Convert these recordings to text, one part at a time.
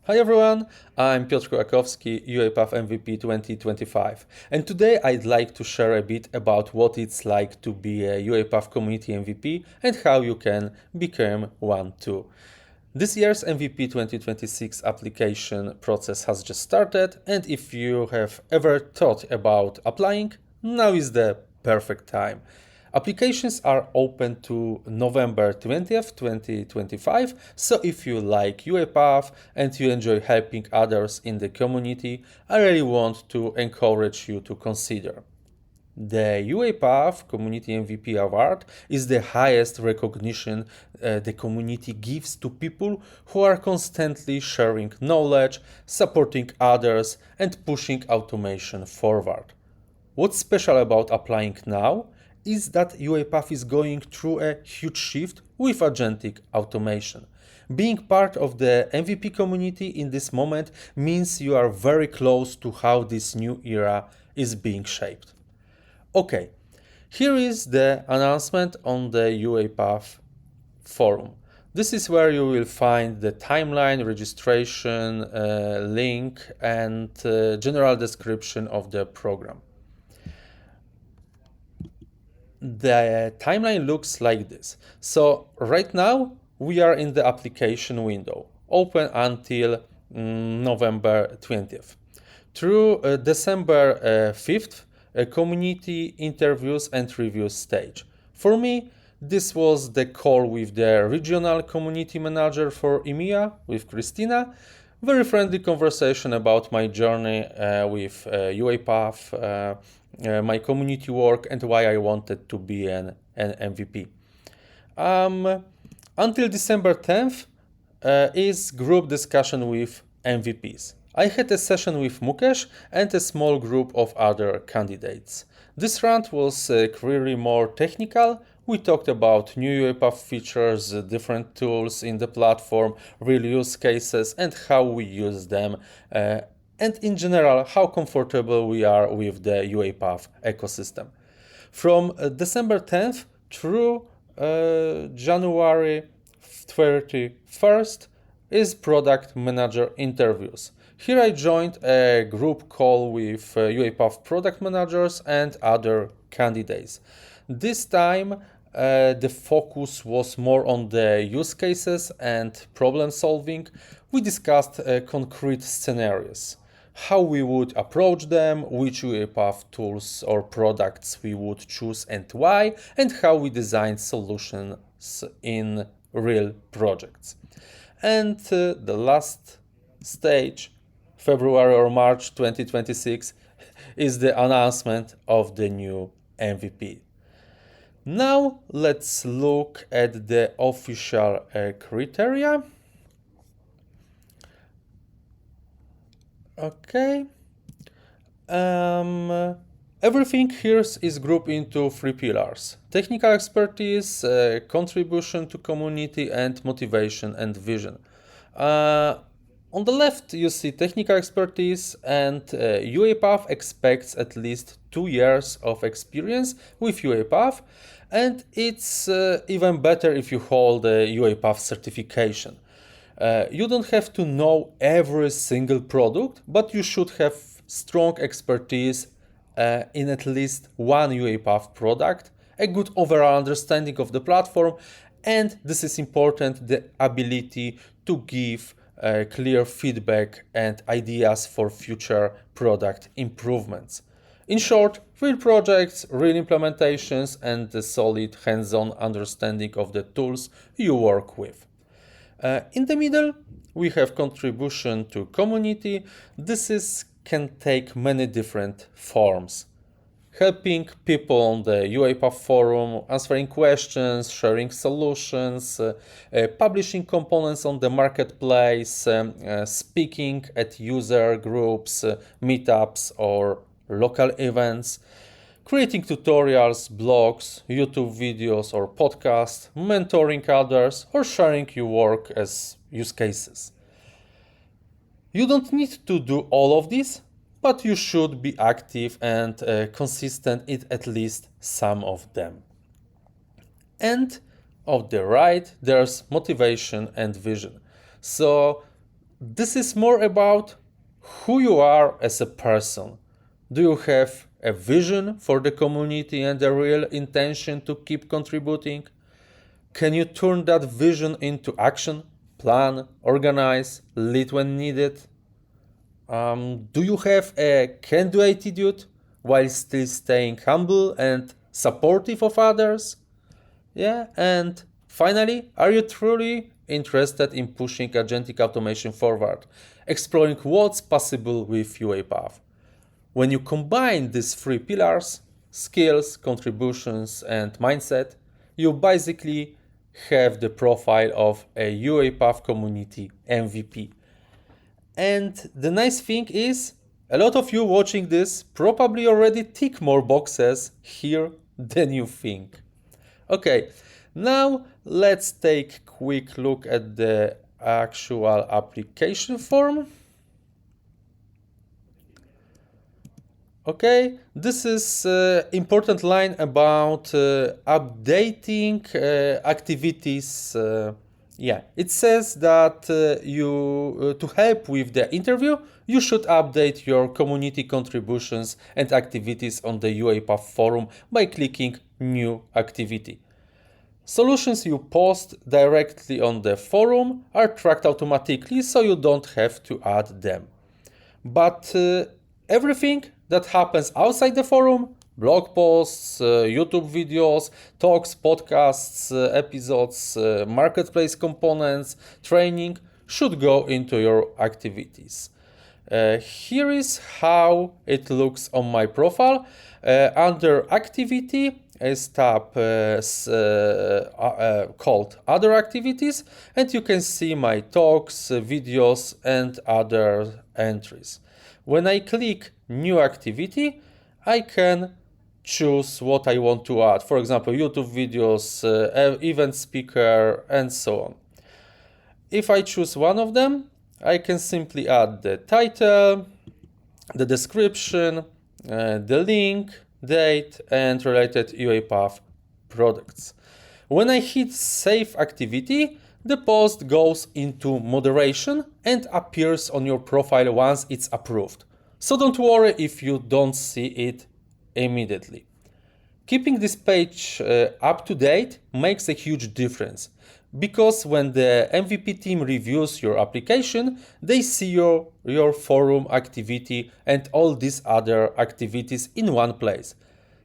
Hi everyone, I'm Piotr Krakowski, UiPath MVP 2025, and today I'd like to share a bit about what it's like to be a UiPath Community MVP and how you can become one too. This year's MVP 2026 application process has just started, and if you have ever thought about applying, now is the perfect time. Applications are open to November 20th, 2025, so if you like UiPath and you enjoy helping others in the community, I really want to encourage you to consider. The UiPath Community MVP Award is the highest recognition the community gives to people who are constantly sharing knowledge, supporting others, and pushing automation forward. What's special about applying now is that UiPath is going through a huge shift with agentic automation. Being part of the MVP community in this moment means you are very close to how this new era is being shaped. Okay, here is the announcement on the UiPath Forum. This is where you will find the timeline, registration link, and general description of the program. The timeline looks like this. So right now we are in the application window, open until November 20th. Through December 5th, a community interviews and reviews stage. For me, this was the call with the regional community manager for EMEA, with Christina. Very friendly conversation about my journey with UiPath, my community work, and why I wanted to be an MVP. Until December 10th is group discussion with MVPs. I had a session with Mukesh and a small group of other candidates. This round was clearly more technical. We talked about new UiPath features, different tools in the platform, real use cases, and how we use them, and in general, how comfortable we are with the UiPath ecosystem. From December 10th through January 31st is product manager interviews. Here I joined a group call with UiPath product managers and other candidates. This time the focus was more on the use cases and problem solving. We discussed concrete scenarios, how we would approach them, which UiPath tools or products we would choose and why, and how we design solutions in real projects. And the last stage, February or March 2026, is the announcement of the new MVP. Now let's look at the official criteria. Okay. Everything here is grouped into three pillars: technical expertise, contribution to community, and motivation and vision. On the left, you see technical expertise, and UiPath expects at least 2 years of experience with UiPath, and it's even better if you hold a UiPath certification. You don't have to know every single product, but you should have strong expertise in at least one UiPath product, a good overall understanding of the platform, and this is important, the ability to give clear feedback and ideas for future product improvements. In short, real projects, real implementations, and a solid hands-on understanding of the tools you work with. In the middle, we have contribution to community. This can take many different forms. Helping people on the UiPath Forum, answering questions, sharing solutions, publishing components on the marketplace, speaking at user groups, meetups, or local events, creating tutorials, blogs, YouTube videos or podcasts, mentoring others, or sharing your work as use cases. You don't need to do all of this, but you should be active and consistent in at least some of them. And on the right, there's motivation and vision. So This is more about who you are as a person. Do you have a vision for the community and a real intention to keep contributing? Can you turn that vision into action, plan, organize, lead when needed? Do you have a can-do attitude while still staying humble and supportive of others? Yeah, and finally, are you truly interested in pushing agentic automation forward, exploring what's possible with UiPath? When you combine these three pillars, skills, contributions, and mindset, you basically have the profile of a UiPath Community MVP. And the nice thing is, a lot of you watching this probably already tick more boxes here than you think. Okay, now let's take a quick look at the actual application form. Okay, this is important line about updating activities. Yeah, it says that to help with the interview, you should update your community contributions and activities on the UiPath Forum by clicking New Activity. Solutions you post directly on the forum are tracked automatically, so you don't have to add them. But everything that happens outside the forum, blog posts, YouTube videos, talks, podcasts, episodes, marketplace components, training, should go into your activities. Here is how it looks on my profile. Under activity is tab called Other Activities, and you can see my talks, videos, and other entries. When I click New Activity, I can choose what I want to add. For example, YouTube videos, event speaker, and so on. If I choose one of them, I can simply add the title, the description, the link, date, and related UiPath products. When I hit Save Activity, the post goes into moderation and appears on your profile once it's approved. So don't worry if you don't see it immediately. Keeping this page up to date makes a huge difference, because when the MVP team reviews your application, they see your forum activity and all these other activities in one place.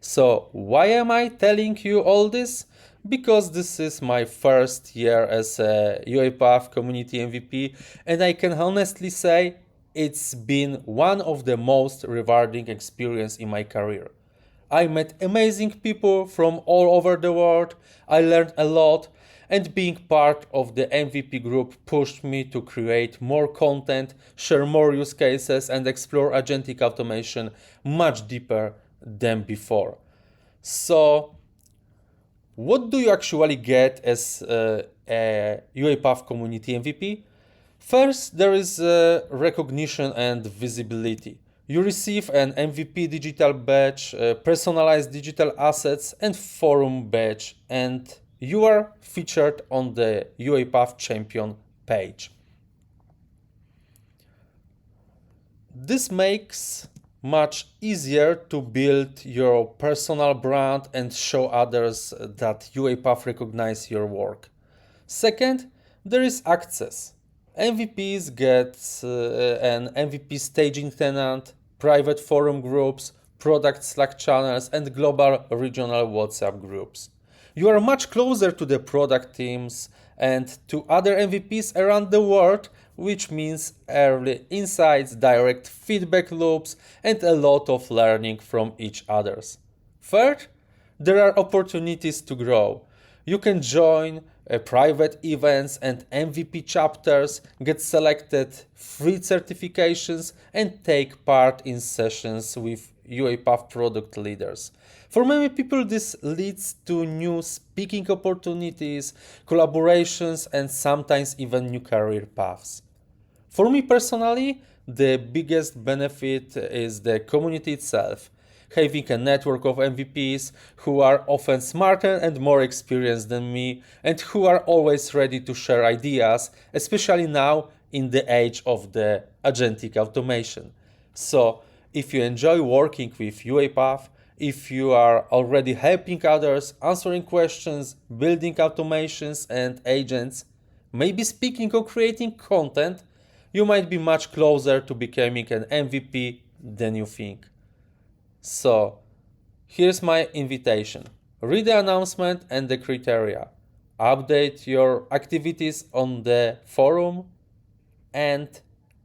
So why am I telling you all this? Because this is my first year as a UiPath Community MVP, and I can honestly say it's been one of the most rewarding experiences in my career. I met amazing people from all over the world, I learned a lot, and being part of the MVP group pushed me to create more content, share more use cases, and explore agentic automation much deeper than before. So, what do you actually get as a UiPath Community MVP? First, there is recognition and visibility. You receive an MVP digital badge, personalized digital assets, and forum badge, and you are featured on the UiPath Champion page. This makes much easier to build your personal brand and show others that UiPath recognize your work. Second, there is access. MVPs get an MVP staging tenant, private forum groups, product Slack channels, and global regional WhatsApp groups. You are much closer to the product teams and to other MVPs around the world, which means early insights, direct feedback loops, and a lot of learning from each others. Third, there are opportunities to grow. You can join private events and MVP chapters, get selected free certifications, and take part in sessions with UiPath product leaders. For many people, this leads to new speaking opportunities, collaborations, and sometimes even new career paths. For me personally, the biggest benefit is the community itself. Having a network of MVPs who are often smarter and more experienced than me and who are always ready to share ideas, especially now in the age of the agentic automation. So if you enjoy working with UiPath, if you are already helping others, answering questions, building automations and agents, maybe speaking or creating content, you might be much closer to becoming an MVP than you think. So here's my invitation. Read the announcement and the criteria. Update your activities on the forum, and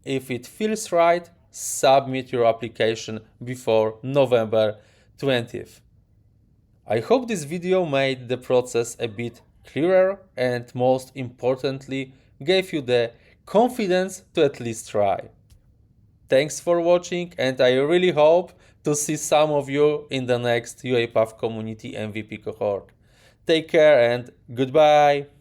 if it feels right, submit your application before November 20th. I hope this video made the process a bit clearer and, most importantly, gave you the confidence to at least try. Thanks for watching, and I really hope to see some of you in the next UiPath Community MVP cohort. Take care and goodbye!